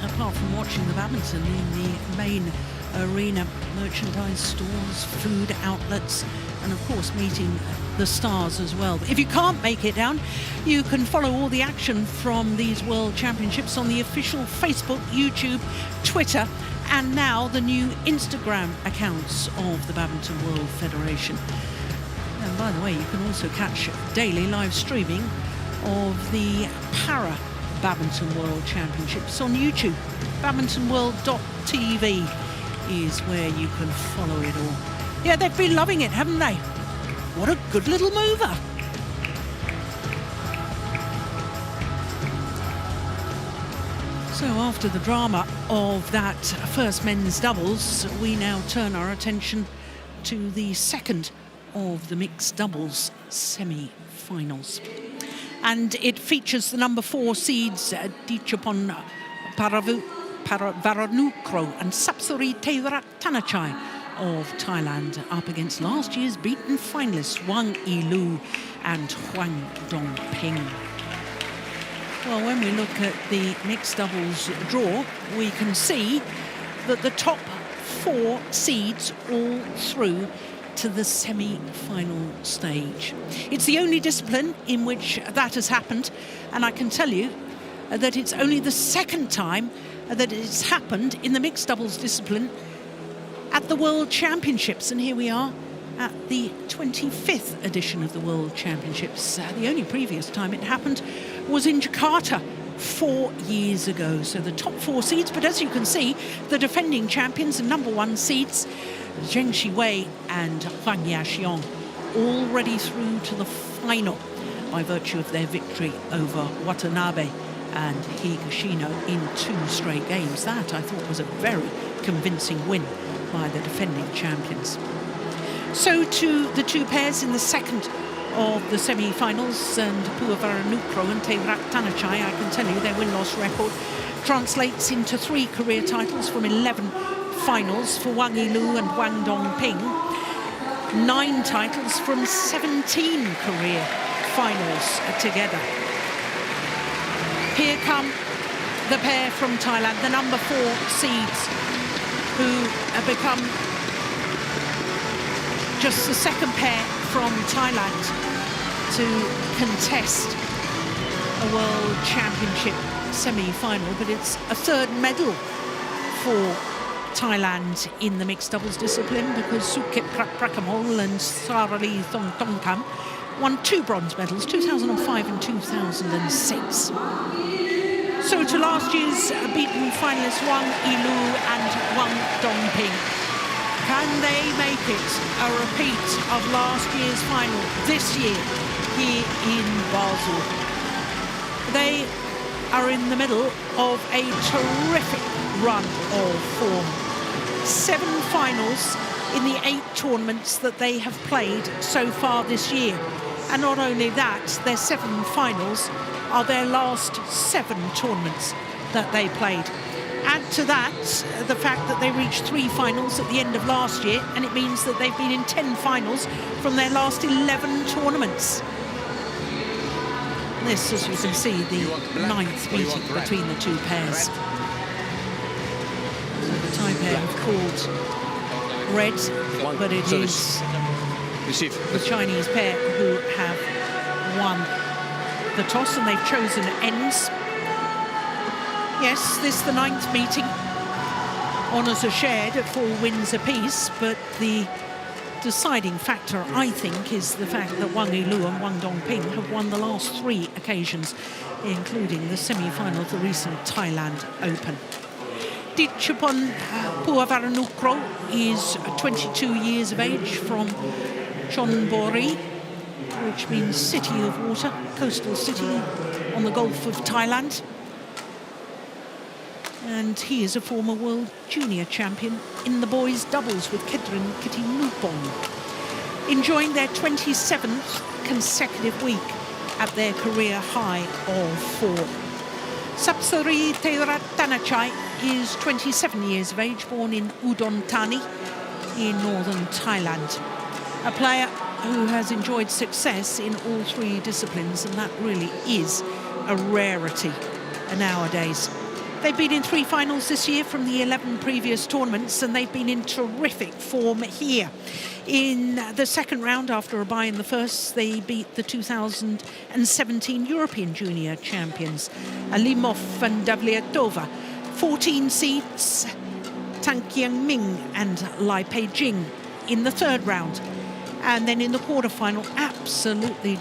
apart from watching the badminton in the main arena, merchandise stores, food outlets, and of course meeting the stars as well. If you can't make it down, you can follow all the action from these World Championships on the official Facebook, YouTube, Twitter, and now the new Instagram accounts of the Badminton World Federation. And by the way, you can also catch daily live streaming of the Para Badminton World Championships on YouTube. badmintonworld.tv is where you can follow it all. Yeah, they've been loving it, haven't they? What a good little mover. So after the drama of that first men's doubles, we now turn our attention to the second of the mixed doubles semi-finals. And it features the number 4 seeds PUAVARANUKROH and TAERATTANACHAI of Thailand up against last year's beaten finalists Wang and HUANG Dongping. Well, when we look at the mixed doubles draw, we can see that the top 4 seeds all through to the semi-final stage. It's the only discipline in which that has happened, and I can tell you that it's only the second time that it's happened in the mixed doubles discipline at the World Championships, and here we are at the 25th edition of the World Championships. The only previous time it happened was in Jakarta 4 years ago. So the top 4 seeds, but as you can see, the defending champions and number 1 seeds, Zheng Shiwei and Huang Yaqiong, already through to the final by virtue of their victory over Watanabe and Higashino in 2 straight games. That, I thought, was a very convincing win by the defending champions. So to the 2 pairs in the second of the semi-finals, and PUAVARANUKROH and TAERATTANACHAI, I can tell you their win-loss record translates into 3 career titles from 11 finals for Wang Yilu and Wang Dongping, 9 titles from 17 career finals together. Here come the pair from Thailand, the number 4 seeds, who have become just the second pair from Thailand to contest a World Championship semi-final, but it's a 3rd medal for Thailand in the mixed doubles discipline, because Sukhip Prakamol and Sarali Thongthongkam won 2 bronze medals, 2005 and 2006. So to last year's beaten finalists Wang Yilu and Wang Dongping. Can they make it a repeat of last year's final this year here in Basel? They are in the middle of a terrific run of form. 7 finals in the 8 tournaments that they have played so far this year. And not only that, their 7 finals are their last 7 tournaments that they played. Add to that the fact that they reached 3 finals at the end of last year, and it means that they've been in 10 finals from their last 11 tournaments. This, as you can see, the 9th meeting between the 2 pairs. So the Thai pair have called red, but it is the Chinese pair who have won the toss, and they've chosen ends. Yes, this is the 9th meeting. Honours are shared at 4 wins apiece, but the deciding factor, I think, is the fact that Wang Yilu and Wang Dongping have won the last 3 occasions, including the semi-final of the recent Thailand Open. Ditchupon PUAVARANUKROH is 22 years of age from Chonburi, which means city of water, coastal city on the Gulf of Thailand. And he is a former world junior champion in the boys' doubles with Kedrin Kittinupong, enjoying their 27th consecutive week at their career high of 4. Sapsari TAERATTANACHAI is 27 years of age, born in Udon Thani in northern Thailand. A player who has enjoyed success in all 3 disciplines, and that really is a rarity nowadays. They've been in 3 finals this year from the 11 previous tournaments, and they've been in terrific form here. In the second round, after a bye in the first, they beat the 2017 European Junior champions, Alimov and Davletova. 14 seeds, Tang Qiangming and Lai Peijing in the third round. And then in the quarterfinal, absolutely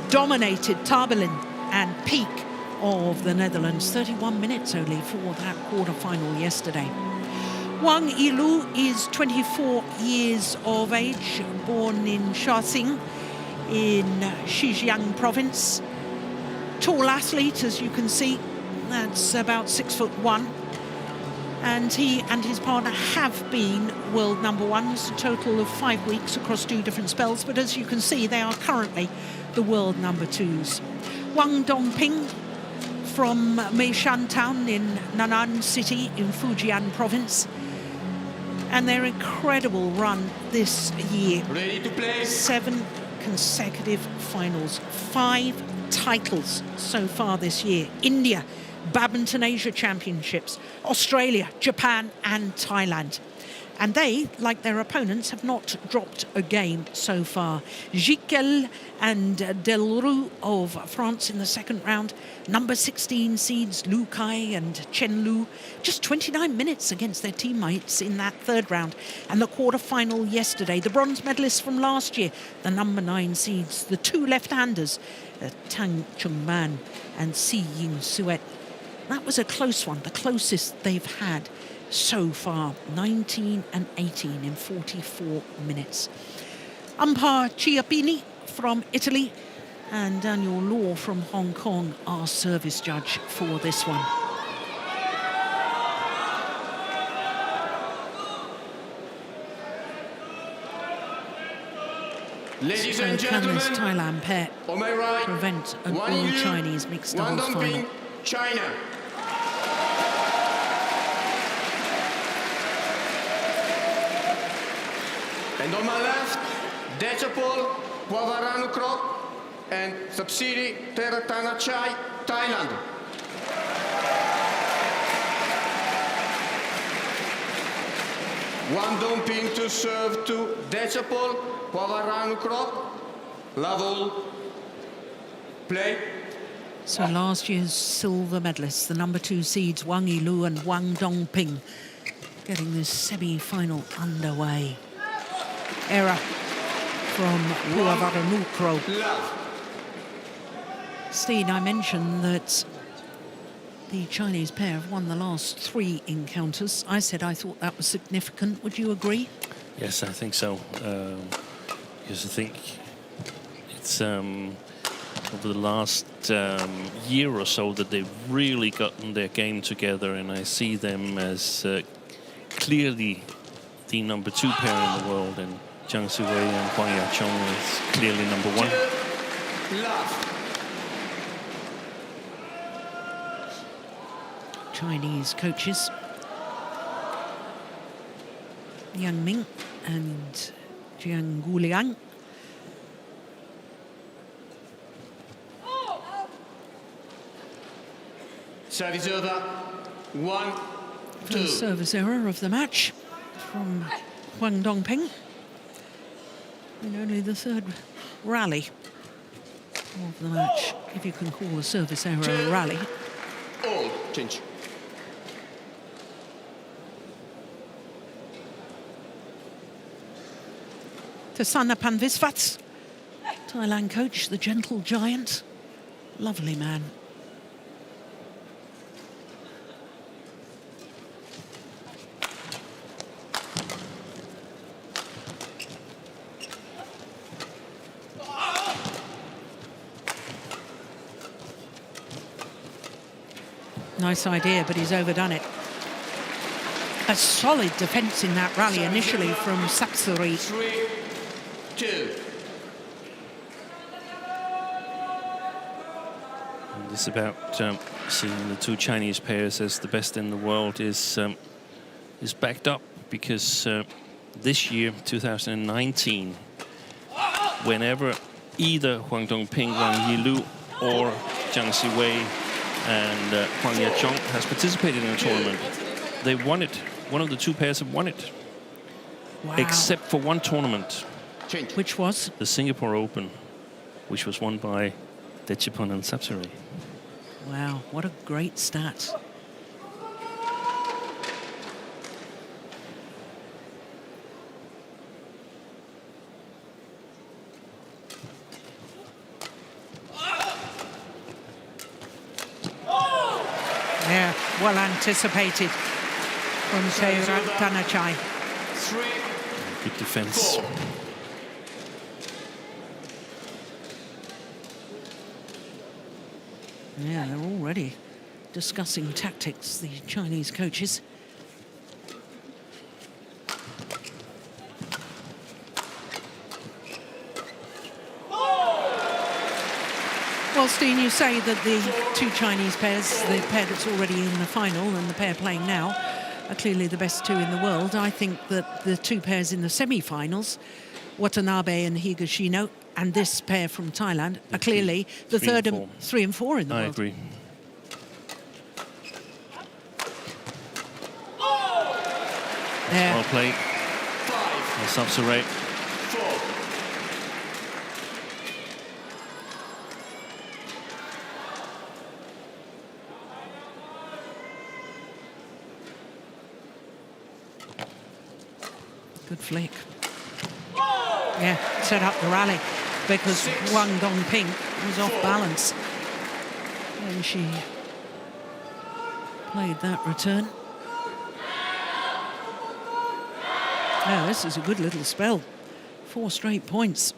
dominated Tabelin and Peak of the Netherlands. 31 minutes only for that quarterfinal yesterday. Wang Yilu is 24 years of age, born in Shaxing in Xizang province. Tall athlete, as you can see, that's about 6'1". And he and his partner have been world #1. It's a total of 5 weeks across 2 different spells, but as you can see, they are currently the world #2s. Wang Dongping from Meishan town in Nan'an city in Fujian province. And their incredible run this year. Ready to play. 7 consecutive finals, 5 titles so far this year. India, Badminton Asia Championships, Australia, Japan and Thailand. And they, like their opponents, have not dropped a game so far. Jiquel and Delroux of France in the second round. Number 16 seeds Lu Kai and Chen Lu. Just 29 minutes against their teammates in that third round. And the quarterfinal yesterday, the bronze medalists from last year, the number 9 seeds, the 2 left-handers, Tang Chungman and Si Ying Suet. That was a close one, the closest they've had so far, 19 and 18 in 44 minutes. Umpire Chiappini from Italy and Daniel Law from Hong Kong are service judge for this one. Ladies So and can gentlemen, this Thailand pair on my right, prevent an Wang Yu, all-Chinese mixed doubles Wang final? Dongping, China. And on my left, PUAVARANUKROH and subsidiary TAERATTANACHAI, Thailand. Wang Dongping to serve to PUAVARANUKROH. Level. Play. So last year's silver medalists, the number 2 seeds Wang Yilu and Wang Dongping, getting this semi-final underway. Error from PUAVARANUKROH. Steen, I mentioned that the Chinese pair have won the last 3 encounters. I said I thought that was significant. Would you agree? Yes, I think so. Because I think it's over the last year or so that they've really gotten their game together, and I see them as clearly the number 2 pair in the world, and Jiang Siwei and Huang Yachong is clearly number 1. Chinese coaches Yang Ming and Jiang Guliang. Service over. 1-2. First service error of the match from Wang Dongping. And only the 3rd rally of the match, if you can call a service error a rally. All change. Thasanapan Visvat, Thailand coach, the gentle giant. Lovely man. Nice idea, but he's overdone it. A solid defence in that rally initially from Sapsuri. 3-2. And it's about seeing the 2 Chinese pairs as the best in the world is backed up because this year, 2019, whenever either Wang Dongping, Wang Yilu or Jiang Siwei and Huang Yaqiong has participated in the tournament. They won it. One of the two pairs have won it. Wow. Except for one tournament. Change. Which was? The Singapore Open, which was won by Dechapon and Sapsiree. Wow, what a great stat. Yeah, well anticipated from TAERATTANACHAI. 3, Good defense. 4. Yeah, they're already discussing tactics, the Chinese coaches. Well, Steen, you say that the two Chinese pairs, the pair that's already in the final and the pair playing now, are clearly the best two in the world. I think that the two pairs in the semi-finals, Watanabe and Higashino, and this pair from Thailand, are clearly the third and 3 and 4 in the world. I agree. There. Well played. 5, Sapsiree. 4. Good flick. Yeah, set up the rally because Wang Dongping was off balance when she played that return. Oh, this is a good little spell. 4 straight points.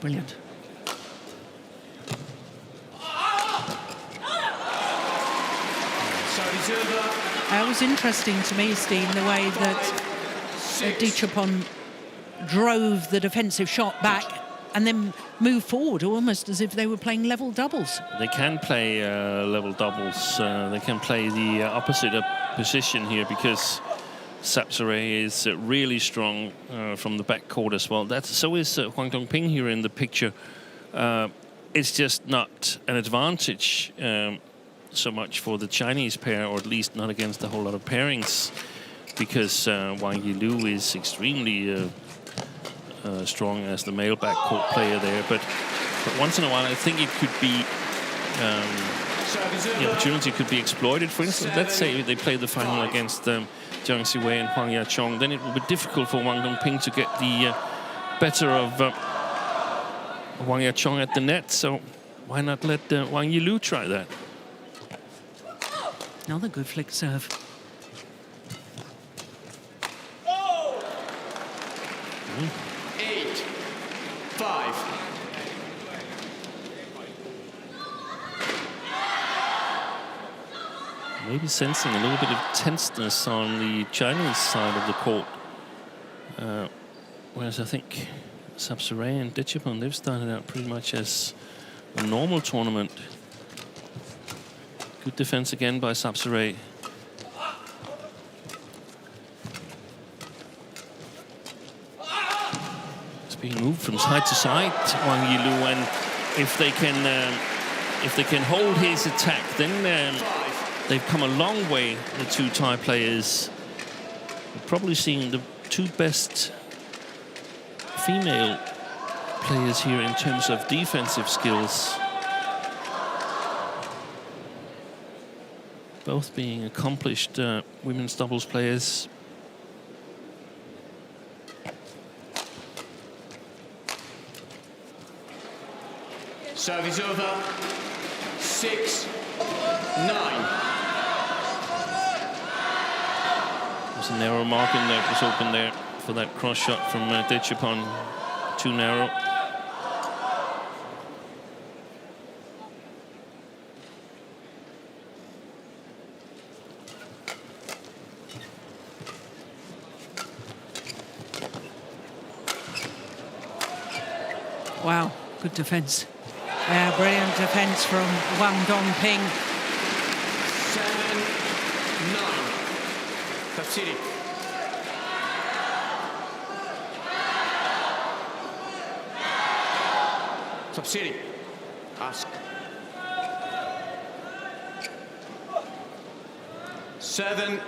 Brilliant. Service over. It was interesting to me, Steen, the way that Dechapon drove the defensive shot back and then moved forward, almost as if they were playing level doubles. They can play level doubles. They can play the opposite position here because Sapsiree is really strong from the backcourt as well. So is Huang Dongping here in the picture. It's just not an advantage so much for the Chinese pair, or at least not against a whole lot of pairings, because Wang Yilu is extremely strong as the male backcourt player there. But once in a while, I think it could be the opportunity could be exploited. For instance, let's say they play the final against Jiang Siwei and Huang Yaqiong, then it will be difficult for Wang Dongping to get the better of Huang Yaqiong at the net. So why not let Wang Yilu try that? Another good flick serve. Mm. 8, 5. Maybe sensing a little bit of tenseness on the Chinese side of the court. Whereas I think Sapsiree and Dechapon, they've started out pretty much as a normal tournament. Good defense again by Sapsiree. It's being moved from side to side, Wang Yilu, and if they can hold his attack, then they've come a long way, the two Thai players. We're probably seeing the two best female players here in terms of defensive skills. Both being accomplished women's doubles players. Service over. 6, 9. There's a narrow marking that was open there for that cross shot from Dechapon. Too narrow. Wow, good defense. Brilliant defense from Wang Dongping. Subsidy. Subsidy. Ask. 7-9.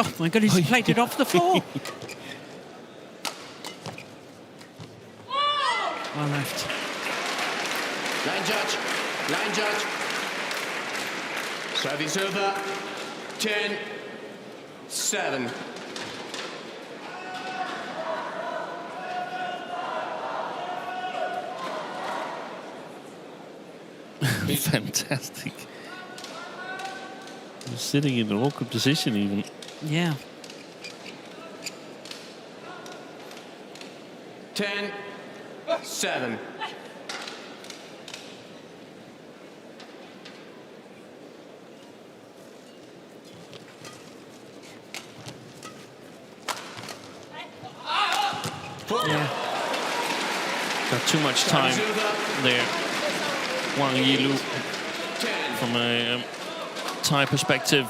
Oh my goodness, he played it off the floor. Well left. Line judge. Line judge. Service over. 10-7. Fantastic. He was sitting in an awkward position even. Yeah. 10-7. Yeah. Got too much time there. Wang Yilu, from a Thai perspective,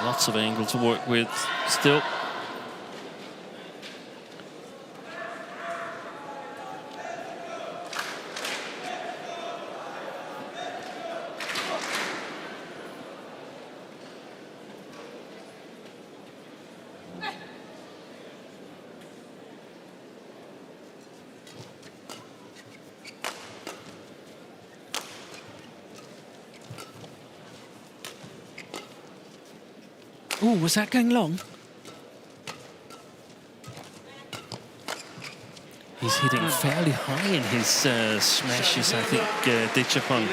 lots of angle to work with still. Oh, was that going long? He's hitting fairly high in his smashes, I think, Ditchapon.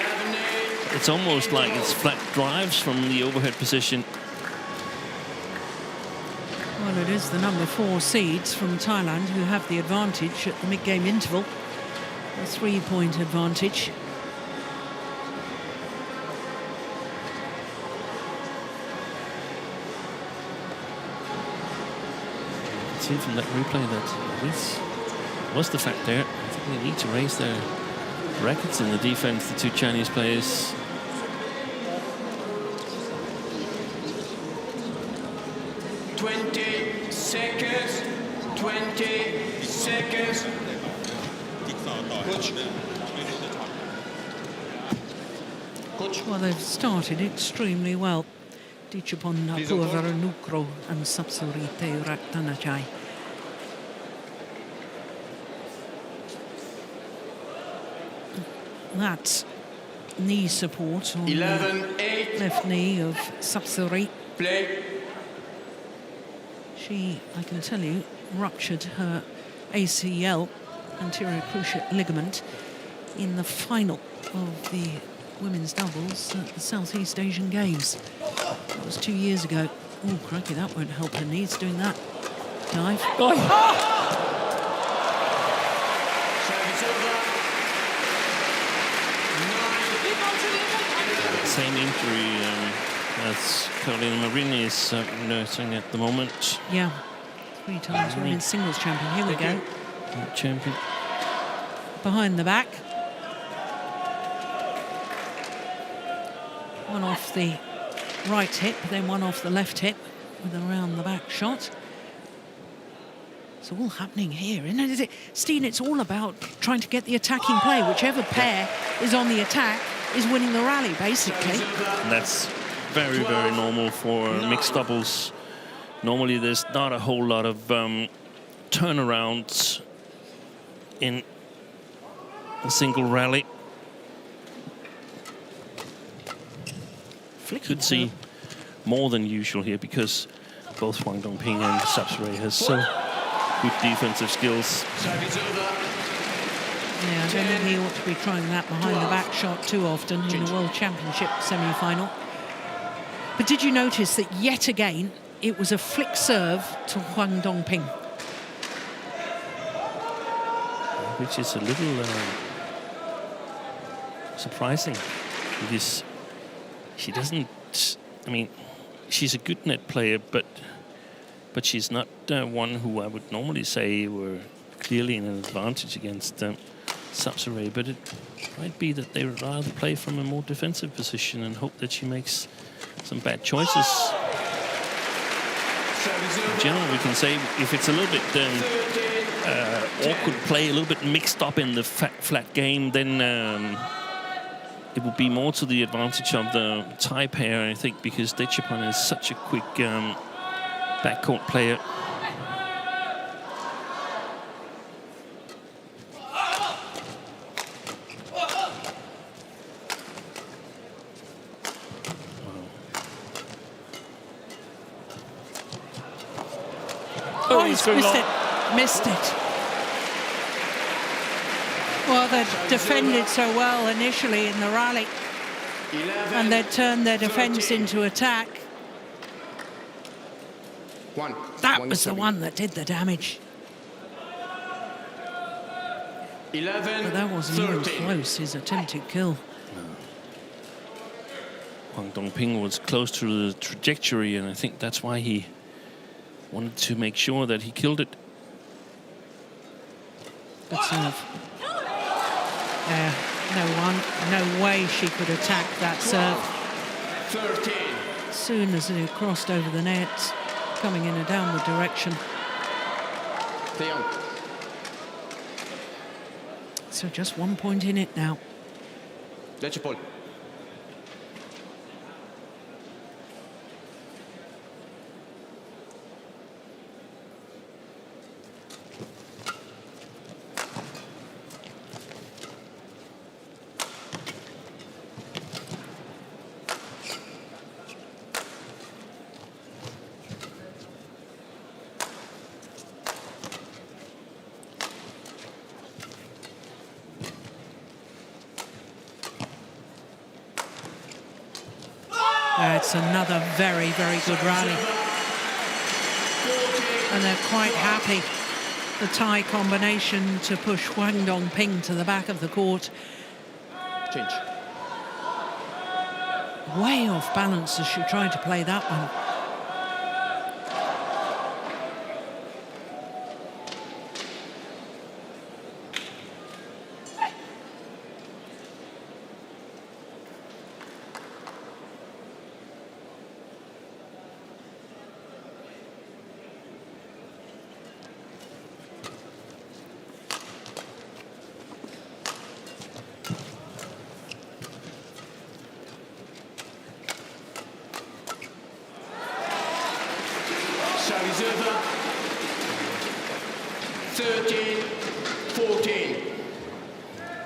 It's almost like it's flat drives from the overhead position. Well, it is the number 4 seeds from Thailand who have the advantage at the mid-game interval. A 3-point advantage. See from that replay that this was the fact there. I think they need to raise their rackets in the defense, the two Chinese players. Seconds. 20 seconds. Coach. Well, they've started extremely well. Ditchapon PUAVARANUKROH and Sapsuri TAERATTANACHAI. That's knee support on 11-8. left knee of Sapsuri. Play. She, I can tell you, ruptured her ACL, anterior cruciate ligament, in the final of the women's doubles at the Southeast Asian Games. That was 2 years ago. Oh, crikey, that won't help her knees doing that. Dive. Service over. 9. Same injury as Carolina Marini is nursing at the moment. Yeah, 3 times women's singles champion. Here we go. World champion. Behind the back. One off the right hip, then one off the left hip with a round the back shot. It's all happening here, isn't it? Steen, it's all about trying to get the attacking play. Whichever pair is on the attack is winning the rally, basically. And that's very, very normal for mixed doubles. Normally there's not a whole lot of turnarounds in a single rally. Could see more than usual here because both Wang Dongping and Sapsuri has so good defensive skills. Yeah, I don't think he ought to be trying that behind the back shot too often in the World Championship semi-final. But did you notice that yet again it was a flick serve to Wang Dongping? Which is a little surprising because she doesn't, I mean, she's a good net player, but but she's not one who I would normally say were clearly in an advantage against Sapsiree, but it might be that they would rather play from a more defensive position and hope that she makes some bad choices. In general, we can say if it's a little bit awkward play, a little bit mixed up in the flat game, then it would be more to the advantage of the Thai pair, I think, because Dechapan is such a quick backcourt player. Oh, he's missed it. Missed it. Well, they defended so well initially in the rally, and they turned their defense into attack. That was the one that did the damage. But that wasn't even close, his attempted kill. Hwang Dongping was close to the trajectory, and I think that's why he wanted to make sure that he killed it. Good serve. No way she could attack that serve. As soon as it crossed over the net, coming in a downward direction. So just 1 point in it now. It's another very, very good rally. And they're quite happy, the Thai combination, to push Hwang Dongping to the back of the court. Change. Way off balance as she tried to play that one. Service over. 13-14.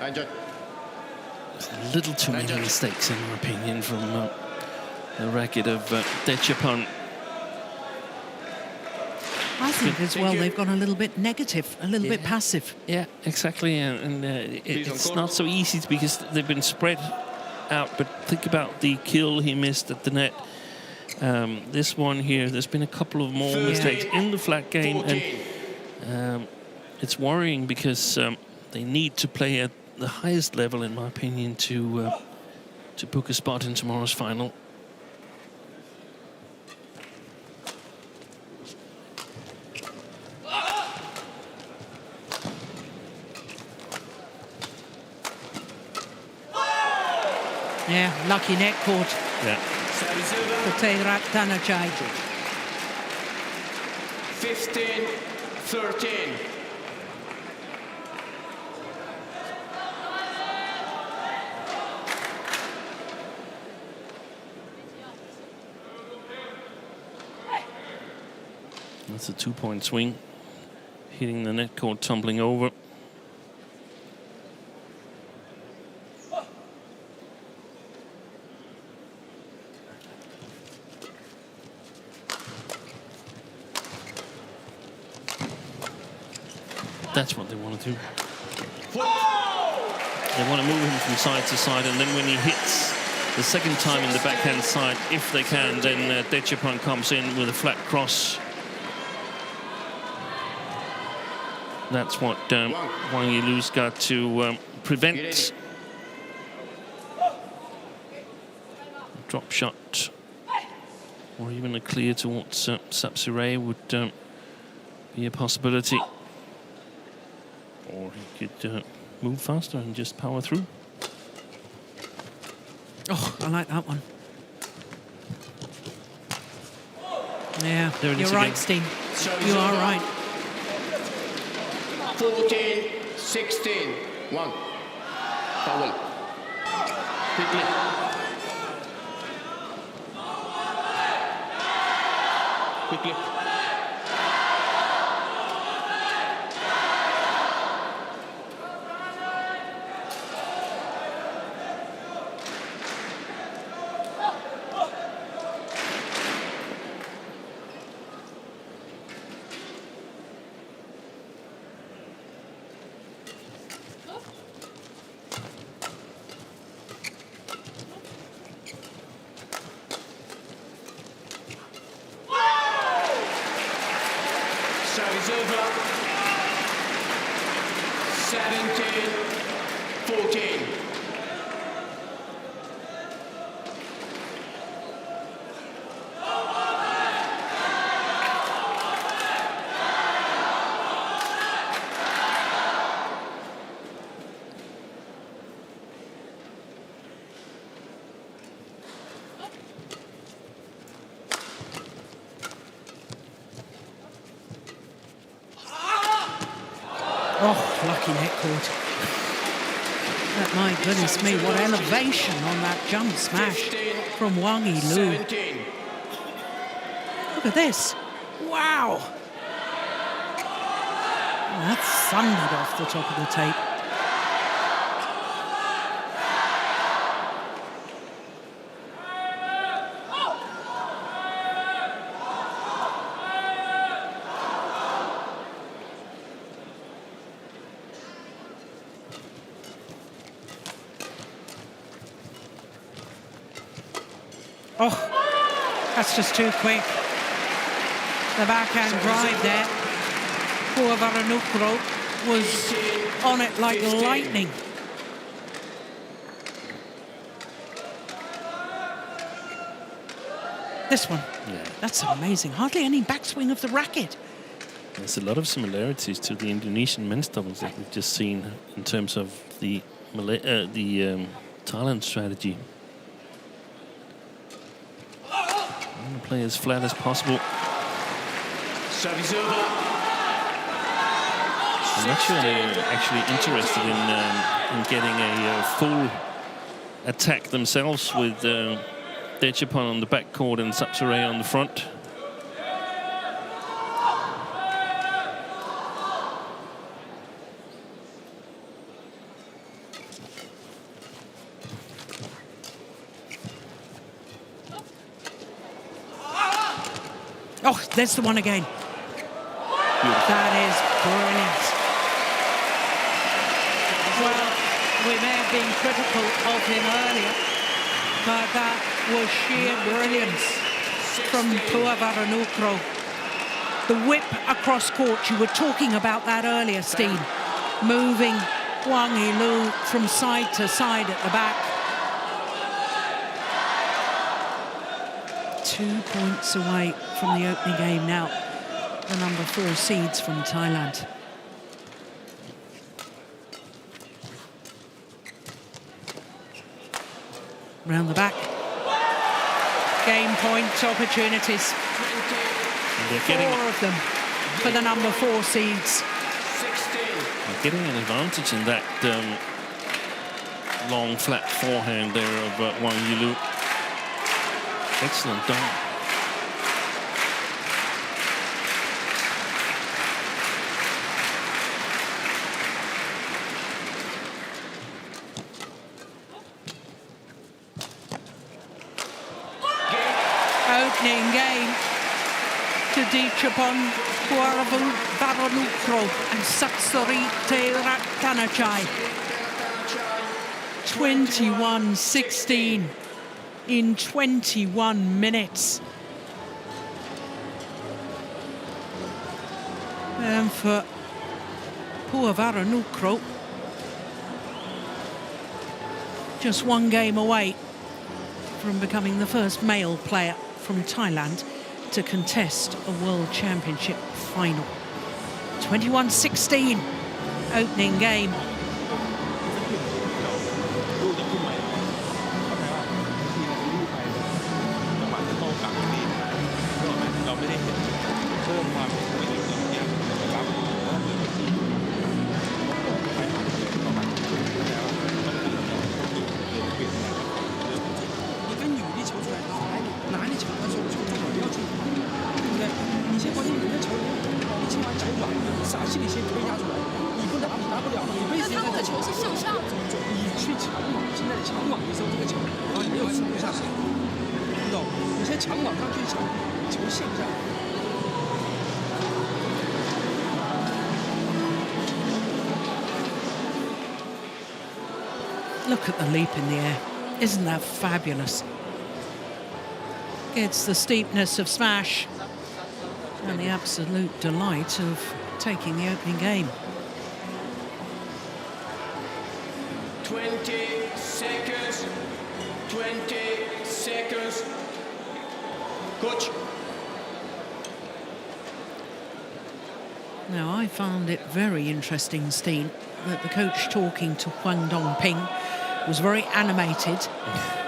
Enjoy. A little too many mistakes, in my opinion, from the racket of Dechapan. I think as well they've gone a little bit negative, a little bit passive. Yeah, exactly, and it's not so easy because they've been spread out, but think about the kill he missed at the net. This one here, there's been a couple of more mistakes in the flat game, and it's worrying because they need to play at the highest level, in my opinion, to book a spot in tomorrow's final. Yeah, lucky net court. Yeah. For TAERATTANACHAI. 15-13. That's a 2-point swing. Hitting the net court, tumbling over. That's what they want to do. They want to move him from side to side, and then when he hits the second time in the backhand side, if they can, then Dechapan comes in with a flat cross. That's what Wang Yilu's got to prevent. Drop shot. or even a clear towards Sapsiree would be a possibility. Or he could move faster and just power through. Oh, I like that one. Yeah, There it you're is right, again. Steen. So You are right. 14-16. Wang. Foul. Quickly. Quickly. Service over. 17-14. Oh, lucky net cord. But my goodness me, what elevation on that jump smash from Wang Yilu. 17. Look at this. Wow. That thundered off the top of the tape. Oh, that's just too quick. The backhand drive there. PUAVARANUKROH was on it like lightning. This one, Yeah. that's amazing. Hardly any backswing of the racket. There's a lot of similarities to the Indonesian men's doubles that we've just seen in terms of the Thailand strategy. Play as flat as possible. Service over. I'm actually interested in getting a full attack themselves with Dechapon on the backcourt and Sapsiree on the front. Oh, there's the one again. Beautiful. That is brilliant. Well, we may have been critical of him earlier, but that was sheer brilliance from PUAVARANUKROH. The whip across court, you were talking about that earlier, Steen. Moving Wang Yilu from side to side at the back. 2 points away from the opening game now. The number 4 seeds from Thailand. Round the back. Game point opportunities. They're getting, 4 of them for the number 4 seeds. they're getting an advantage in that long, flat forehand there of Wang Yilu. Excellent done. Opening game to Dechapon, PUAVARANUKROH and Sapsiree TAERATTANACHAI. 21-16 in 21 minutes. And for PUAVARANUKROH, just 1 game away from becoming the first male player from Thailand to contest a World Championship final. 21-16 opening game. Look at the leap in the air. Isn't that fabulous? It's the steepness of smash and the absolute delight of taking the opening game. 20 seconds. 20 seconds. Coach. Now, I found it very interesting, Steen, that the coach talking to Huang Dongping was very animated,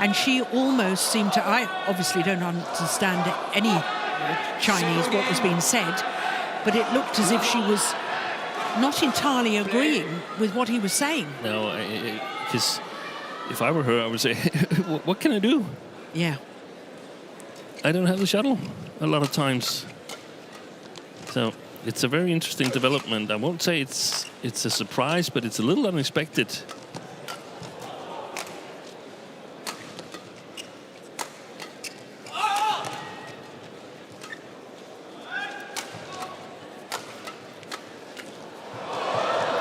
and she almost seemed to, I obviously don't understand any Chinese what was being said, but it looked as if she was not entirely agreeing with what he was saying. No, because if I were her, I would say, what can I do? Yeah. I don't have the shuttle a lot of times. So it's a very interesting development. I won't say it's a surprise, but it's a little unexpected.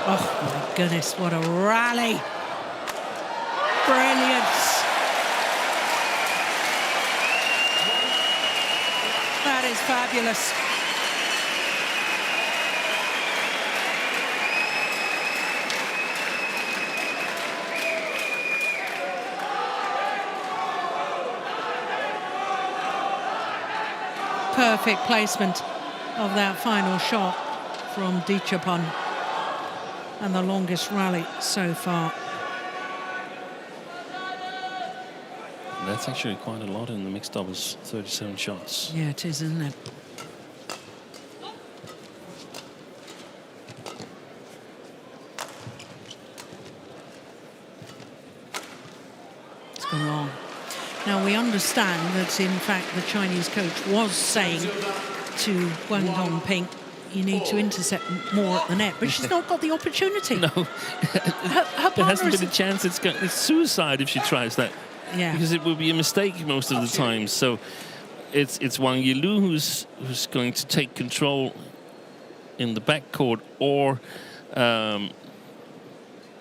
Oh, my goodness, what a rally. Brilliance. That is fabulous. Perfect placement of that final shot from Dichapon, and the longest rally so far. That's actually quite a lot in the mixed doubles, 37 shots. Yeah, it is, isn't it? It's gone long. Now, we understand that, in fact, the Chinese coach was saying to Huang Dongping, you need to intercept more at the net, but she's not got the opportunity. No. Her There hasn't partner been a chance. It's suicide if she tries that. Yeah. Because it will be a mistake most of the time. So it's Wang Yilu who's going to take control in the backcourt, or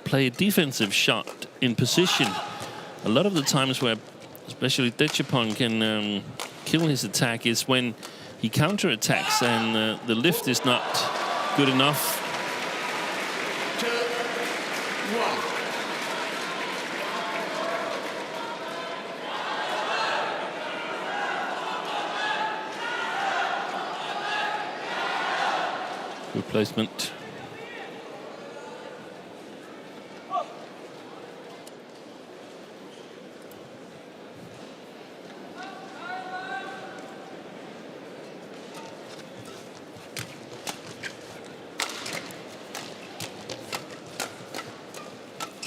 play a defensive shot in position. A lot of the times where especially Dichapon can kill his attack is when he counterattacks and the lift is not good enough. 2, 1. Replacement.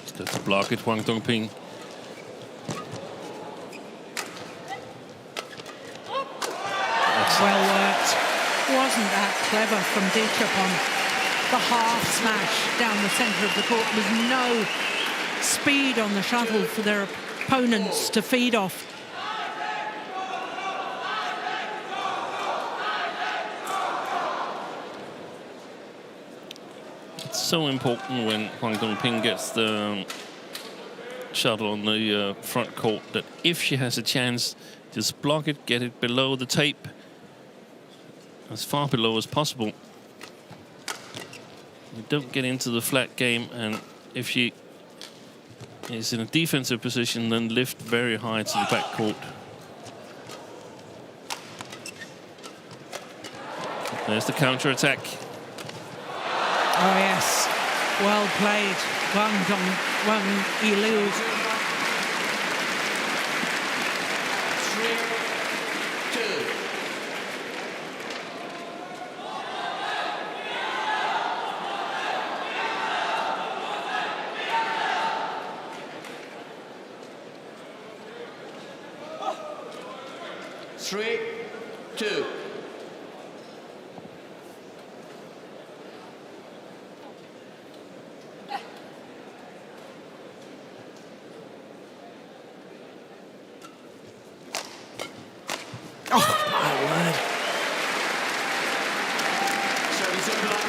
Still to block it, Huang Dongping. Well worked. Wasn't that clever from Dichapon? The half smash down the centre of the court with no speed on the shuttle for their opponents to feed off. It's so important when Huang Dongping gets the shuttle on the front court that if she has a chance, just block it, get it below the tape, as far below as possible. You don't get into the flat game, and if she is in a defensive position, then lift very high to the backcourt. There's the counter-attack. Oh, yes. Well played. Wang Yilu. 3-2. Oh, my word.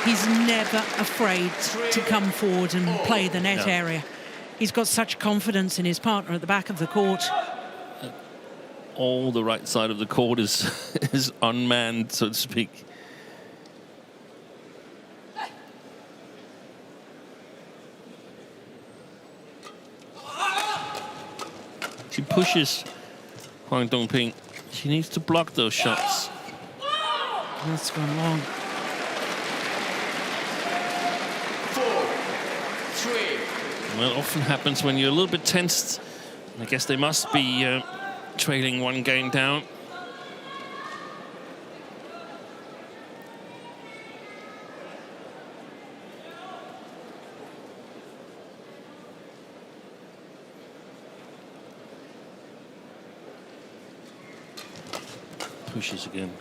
He's never afraid to come forward and play the net area. He's got such confidence in his partner at the back of the court. All the right side of the court is is unmanned, so to speak. She pushes Huang Dongping. She needs to block those shots. That's gone long. 4-3. Well, often happens when you're a little bit tensed. I guess they must be trailing one game down. Pushes again.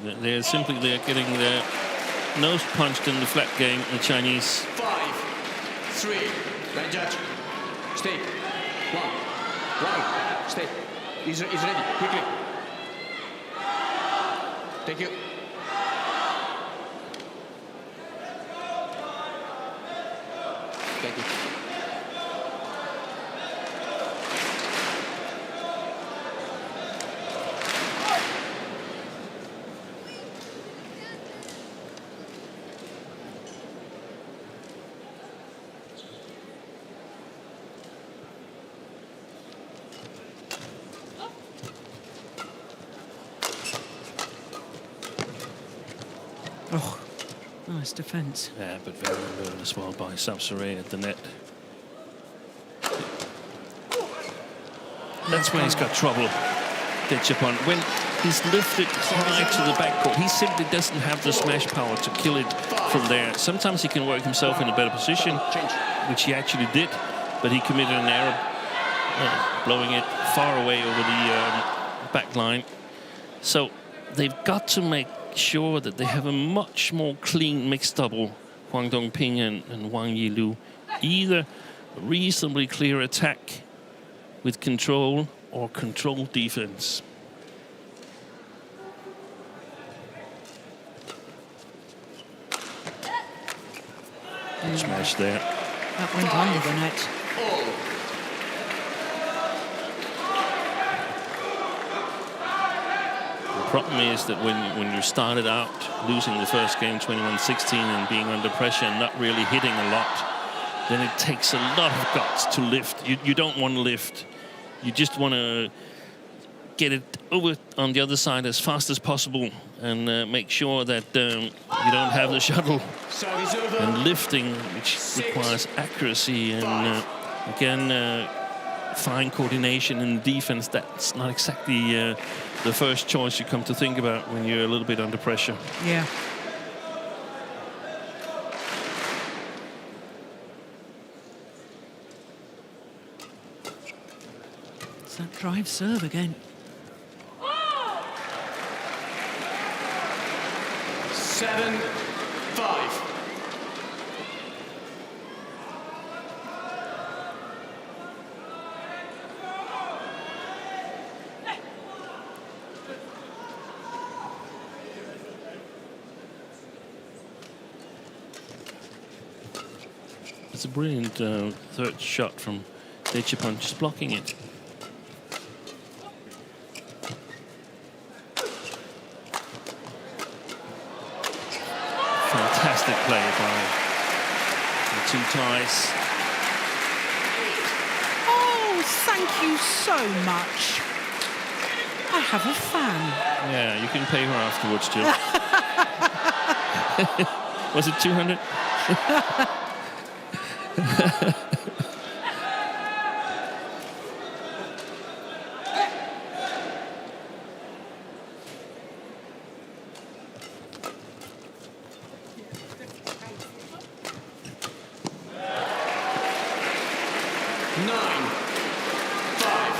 They're getting their nose punched in the flat game, the Chinese. 5-3. Line judge. Stay. One. Stay. He's ready. Quickly. Thank you. Thank you. Oh, nice defence. Yeah, but very good as well by Sapsiree at the net. That's when he's got trouble. Dechapon. When he's lifted high to the backcourt, he simply doesn't have the smash power to kill it from there. Sometimes he can work himself in a better position, which he actually did, but he committed an error, blowing it far away over the back line. So they've got to make sure that they have a much more clean mixed double, Huang Dongping and Wang Yilu. Either a reasonably clear attack with control or controlled defense. Smash there. That went under the net. The problem is that when you started out losing the first game 21-16 and being under pressure and not really hitting a lot, then it takes a lot of guts to lift. You don't want to lift. You just want to get it over on the other side as fast as possible and make sure that you don't have the shuttle. And lifting, which requires accuracy and again fine coordination in defense, that's not exactly the first choice you come to think about when you're a little bit under pressure. Yeah. It's that drive serve again. 7-5. It's a brilliant third shot from Dechapon, just blocking it. Fantastic play by the two ties. Oh, thank you so much. I have a fan. Yeah, you can pay her afterwards, Jill. Was it 200?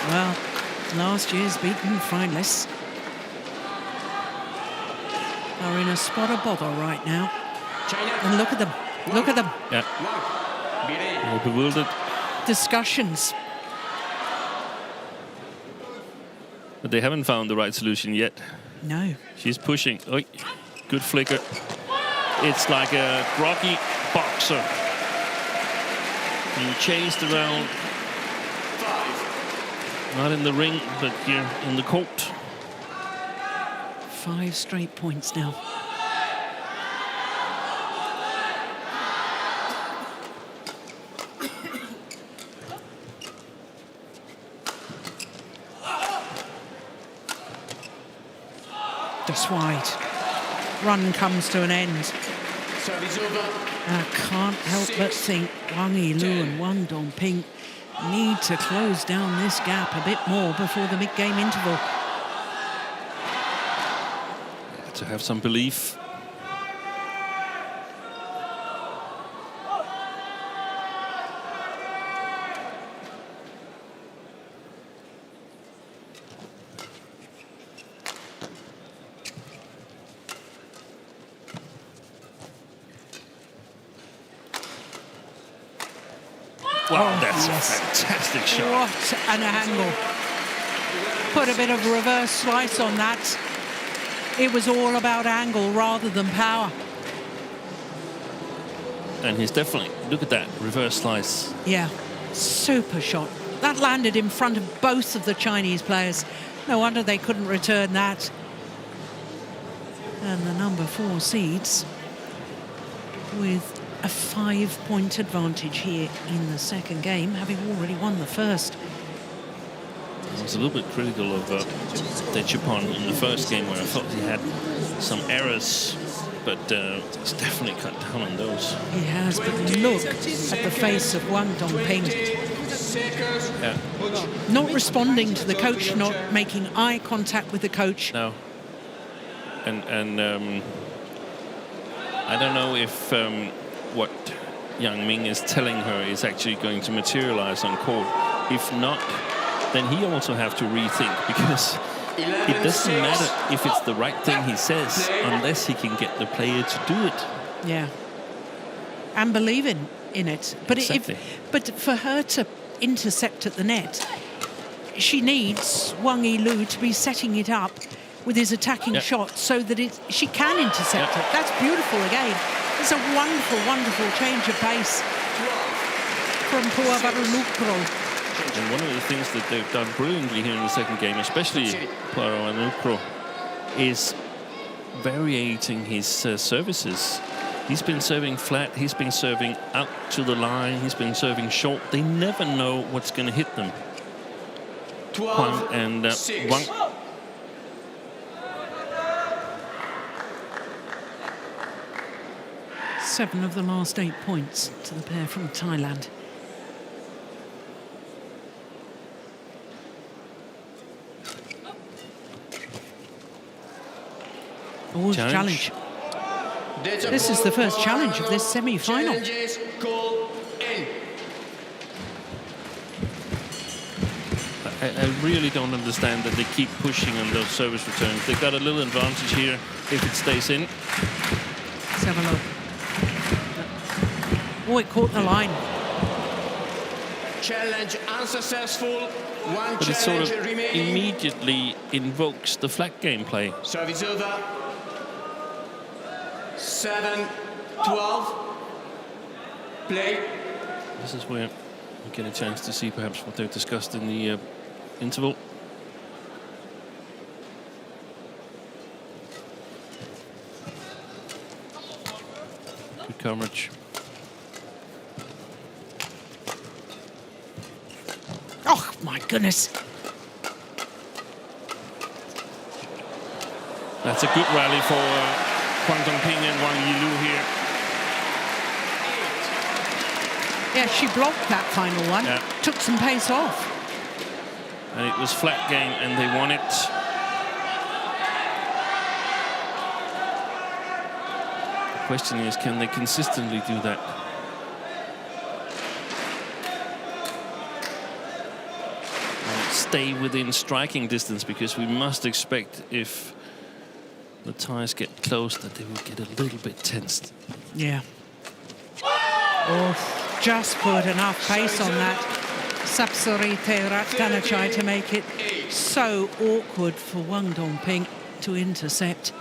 Well, last year's beaten finalists are in a spot of bother right now. And look at them. Look at them. Yeah. They're bewildered. Discussions. But they haven't found the right solution yet. No. She's pushing. Oh, good flicker. It's like a groggy boxer. Being chased around. Not in the ring, but here in the court. 5 straight points now. Just wide. Run comes to an end. Service over. I can't help but think Wang Yilu and Wang Dongping need to close down this gap a bit more before the mid-game interval. To have some belief. Wow, that's a fantastic shot. What an angle. Put a bit of reverse slice on that. It was all about angle rather than power. And he's definitely, look at that, reverse slice. Yeah, super shot. That landed in front of both of the Chinese players. No wonder they couldn't return that. And the number 4 seeds with a 5-point advantage here in the second game, having already won the first. I was a little bit critical of Dechapon in the first game where I thought he had some errors, but he's definitely cut down on those. He has, but look at the face of Wang Dongping. Yeah. Not responding to the coach, not making eye contact with the coach. No. And I don't know if what Yang Ming is telling her is actually going to materialize on court. If not, then he also have to rethink, because it doesn't matter if it's the right thing he says unless he can get the player to do it. Yeah. And believe in it. But Exactly. but for her to intercept at the net, she needs Wang Yilu to be setting it up with his attacking shot so that she can intercept it. That's beautiful again. It's a wonderful, wonderful change of pace from PUAVARANUKROH. And one of the things that they've done brilliantly here in the second game, especially PUAVARANUKROH, is varying his services. He's been serving flat, he's been serving out to the line, he's been serving short. They never know what's going to hit them. HUANG and Wang. Seven of the last 8 points to the pair from Thailand. Oh, challenge. This is the first challenge of this semi-final. I really don't understand that they keep pushing on those service returns. They've got a little advantage here if it stays in. Let's have a look. Oh, it caught the line. Challenge unsuccessful. One But it sort challenge of remaining. immediately invokes the flat game play. Service over. 7-12. Play. This is where we get a chance to see perhaps what they've discussed in the interval. Good coverage. Oh, my goodness. That's a good rally for Huang Dongping and Wang Yilu here. Yeah, she blocked that final one. Yeah. Took some pace off. And it was flat game, and they won it. The question is, can they consistently do that? And stay within striking distance, because we must expect, if the ties get close, that they will get a little bit tensed. Yeah. Oh, just put enough pace on that Sapsari TAERATTANACHAI to make it so awkward for Huang Dongping to intercept.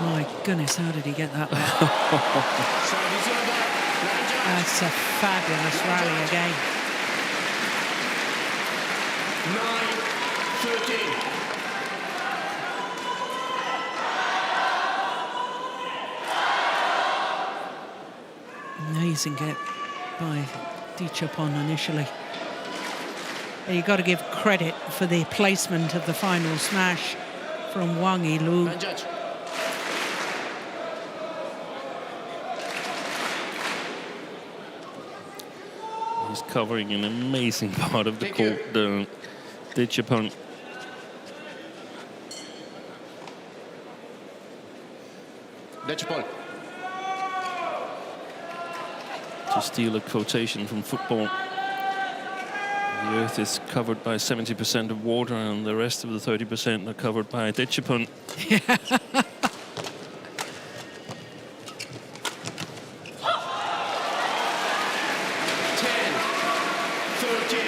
My goodness, how did he get that back? That's a fabulous rally again. 9-13. Amazing get by Dichapon initially. And you've got to give credit for the placement of the final smash from Wang Yilu. He's covering an amazing part of the court, Dichapon. Dichapon. To steal a quotation from football, the earth is covered by 70% of water, and the rest of the 30% are covered by Dichapon. Yeah. 13.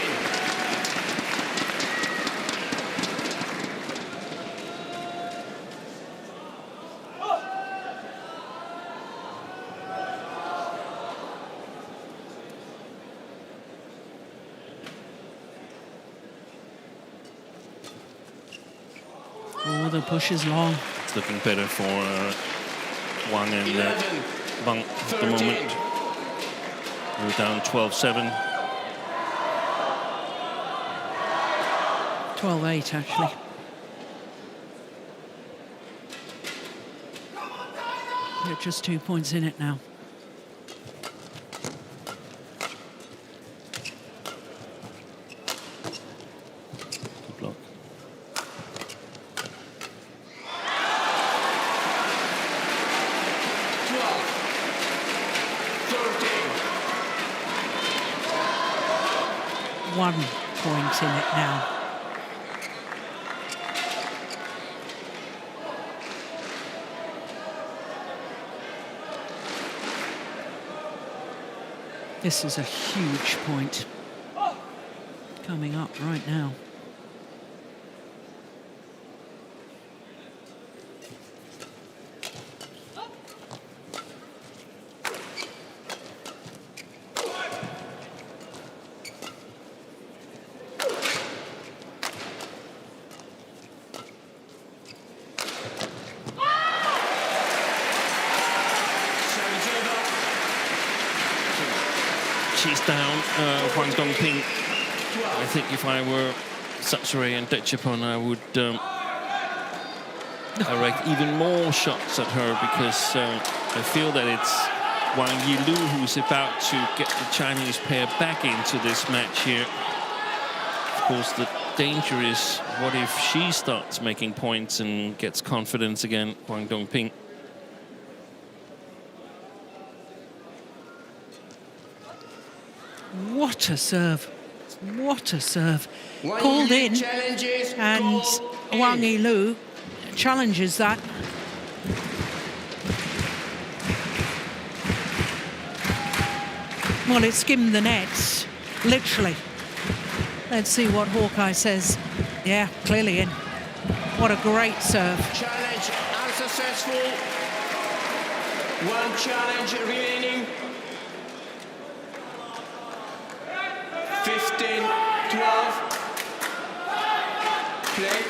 Oh, the push is long. It's looking better for Wang and Wang at the moment. We're down 12-7. 12-8, actually. They're just 2 points in it now. Good block. One point in it now. This is a huge point coming up right now. She's down, Huang Dongping. I think if I were Sapsari and Dichapon, I would direct even more shots at her, because I feel that it's Wang Yilu who's about to get the Chinese pair back into this match here. Of course, the danger is, what if she starts making points and gets confidence again, Huang Dongping? What a serve. What a serve. Called in, and Wang Yilu challenges that. Well, it skimmed the nets, literally. Let's see what Hawkeye says. Yeah, clearly in. What a great serve. Challenge unsuccessful. One challenge remaining. 15-12. Play.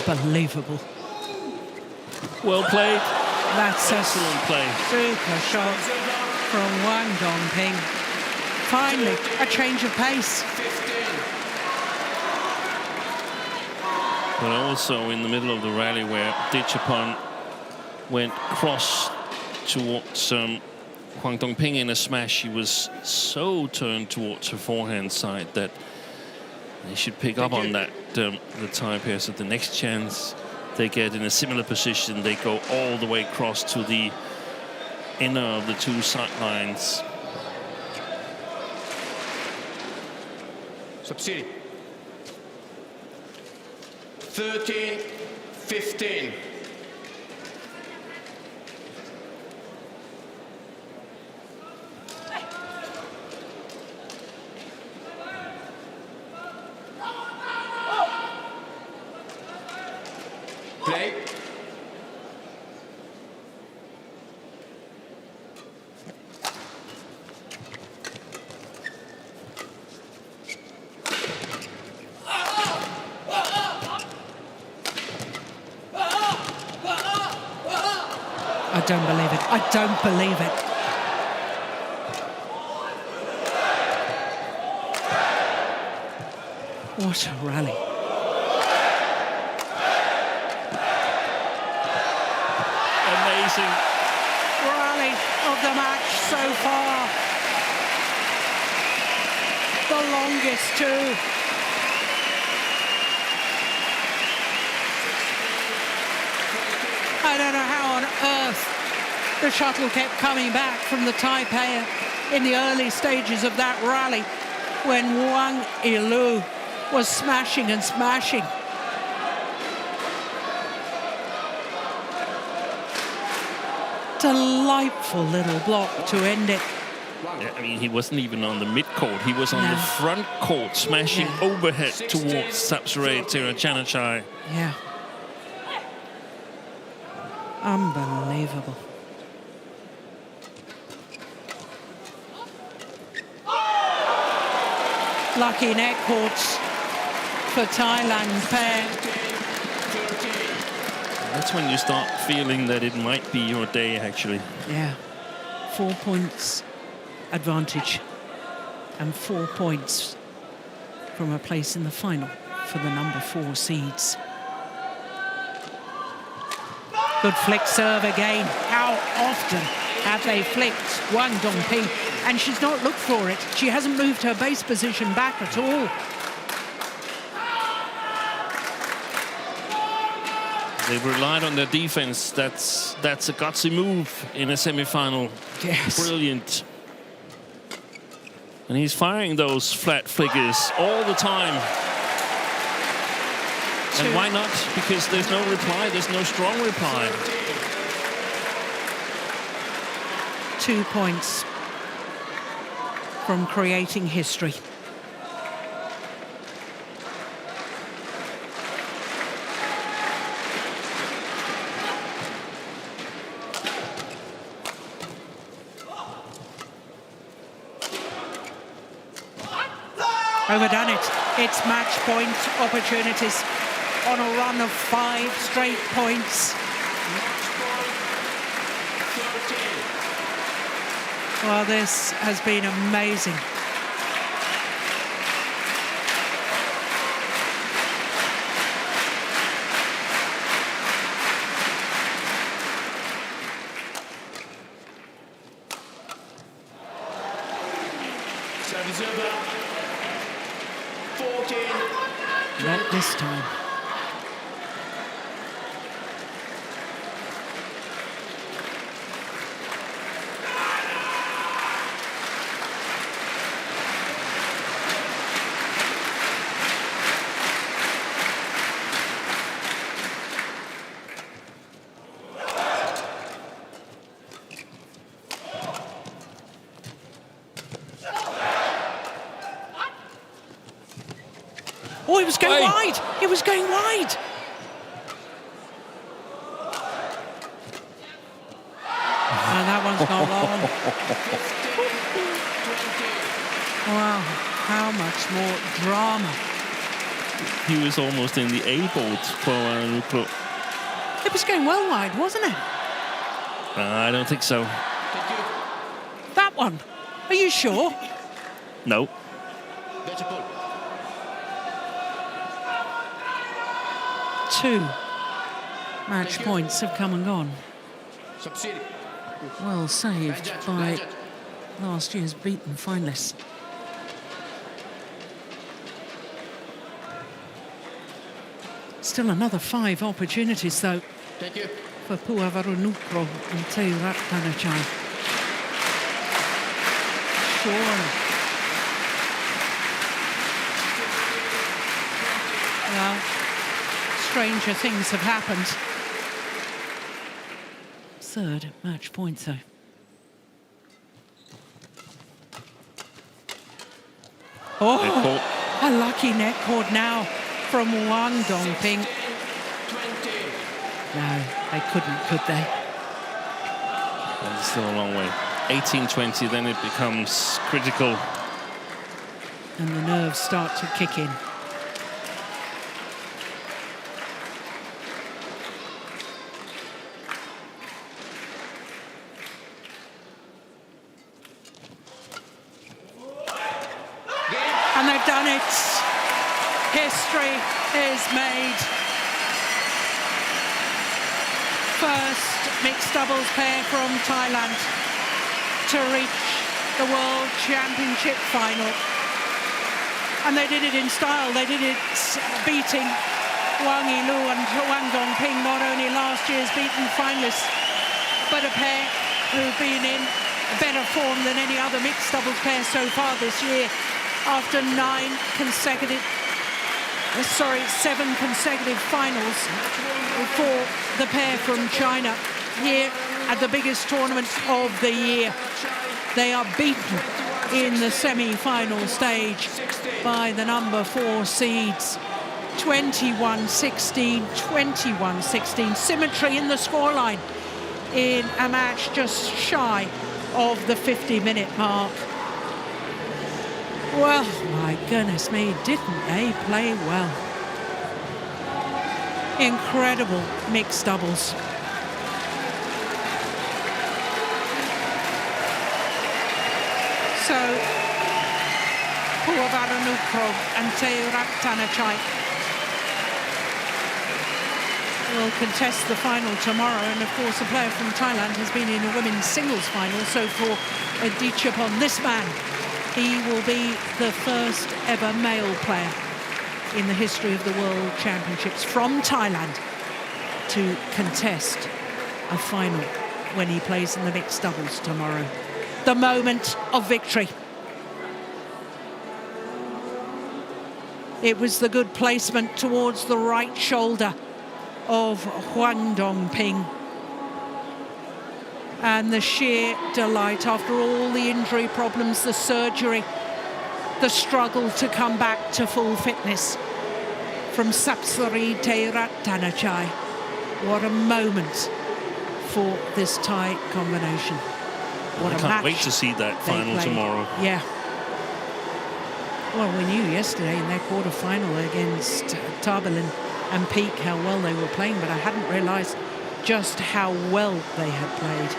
Unbelievable. Well played. That's Excellent play. Super shot from Wang Dongping. Finally, a change of pace. But also in the middle of the rally where Ditchapon went cross towards Huang Dongping in a smash, she was so turned towards her forehand side that they should pick up on that, the Thai pair. So the next chance they get in a similar position, they go all the way across to the inner of the two sidelines. Subsidy. 13-15. Play. I don't believe it. I don't believe it. What a rally. Amazing. Rally of the match so far. The longest too. I don't know how on earth the shuttle kept coming back from the Taipei in the early stages of that rally when Wang Yilu was smashing and smashing. Delightful little block to end it. Yeah, I mean, he wasn't even on the mid-court. He was on the front court, smashing overhead towards Sapsiree TAERATTANACHAI. Yeah. Unbelievable. Lucky net courts for Thailand pair. That's when you start feeling that it might be your day, actually. Yeah. 4 points advantage and 4 points from a place in the final for the number 4 seeds. Good flick serve again. How often have they flicked Wang Dongping? And she's not looked for it. She hasn't moved her base position back at all. They've relied on their defense. That's a gutsy move in a semi-final. Yes. Brilliant. And he's firing those flat flickers all the time. And why not? Because there's no reply, there's no strong reply. 2 points from creating history. Overdone it. It's match point opportunities on a run of 5 straight points. Well, this has been amazing. Service over. 14. Not this time. Oh, it was going Hey. wide. It was going wide. And that one's gone long. Wow, how much more drama. He was almost in the A-boat for PUAVARANUKROH. It was going well wide, wasn't it? I don't think so. That one. Are you sure? No. That's a pull. 2 match points have come and gone. Subsidy. Well saved by last year's beaten finalists. Still another 5 opportunities, though, Thank you. for PUAVARANUKROH and TAERATTANACHAI. Sure. Well, stranger things have happened. 3rd match point, though. Oh, a lucky net cord now from Wang Dongping. 20. No, they couldn't, could they? And it's still a long way. 18-20, then it becomes critical. And the nerves start to kick in. And they've done it. History is made. First mixed doubles pair from Thailand to reach the World Championship final. And they did it in style. They did it beating Wang Yilu and Wang Dongping, not only last year's beaten finalists, but a pair who've been in better form than any other mixed doubles pair so far this year, after 7 consecutive finals for the pair from China here at the biggest tournament of the year. They are beaten in the semi-final stage by the number 4 seeds. 21-16, 21-16. Symmetry in the scoreline in a match just shy of the 50-minute mark. Well, my goodness me, didn't they play well? Incredible mixed doubles. So, PUAVARANUKROH and TAERATTANACHAI will contest the final tomorrow, and of course a player from Thailand has been in a women's singles final, so for Adichapon, this man, he will be the first ever male player in the history of the World Championships from Thailand to contest a final when he plays in the mixed doubles tomorrow. The moment of victory. It was the good placement towards the right shoulder of Wang Dongping. And the sheer delight after all the injury problems, the surgery, the struggle to come back to full fitness from Sapsari TAERATTANACHAI. What a moment for this Thai combination. What I a can't match wait to see that they final played. tomorrow. Yeah. Well, we knew yesterday in their quarter-final against Tarbelin and Peak how well they were playing, but I hadn't realised just how well they had played.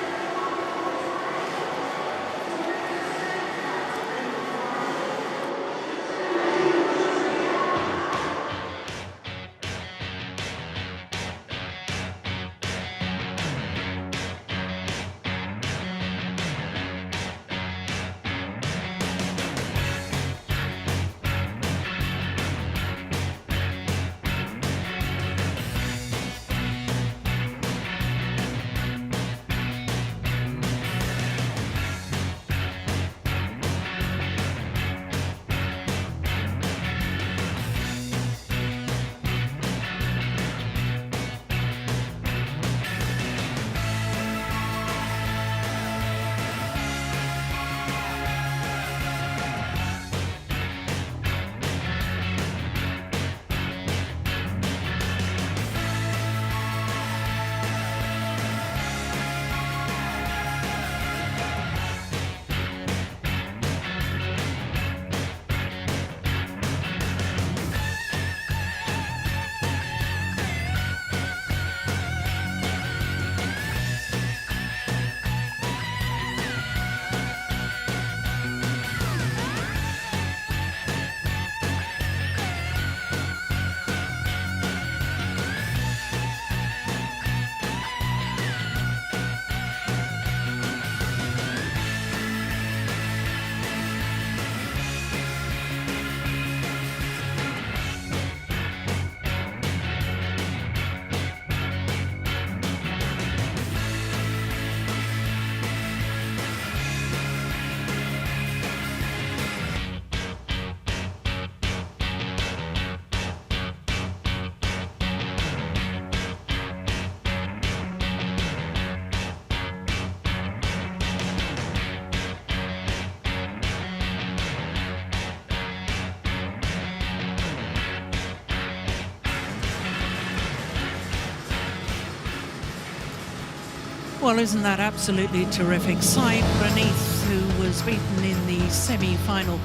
Well, isn't that absolutely terrific? Sai Praneeth, who was beaten in the semi-final,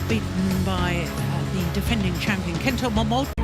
beaten by the defending champion Kento Momoto.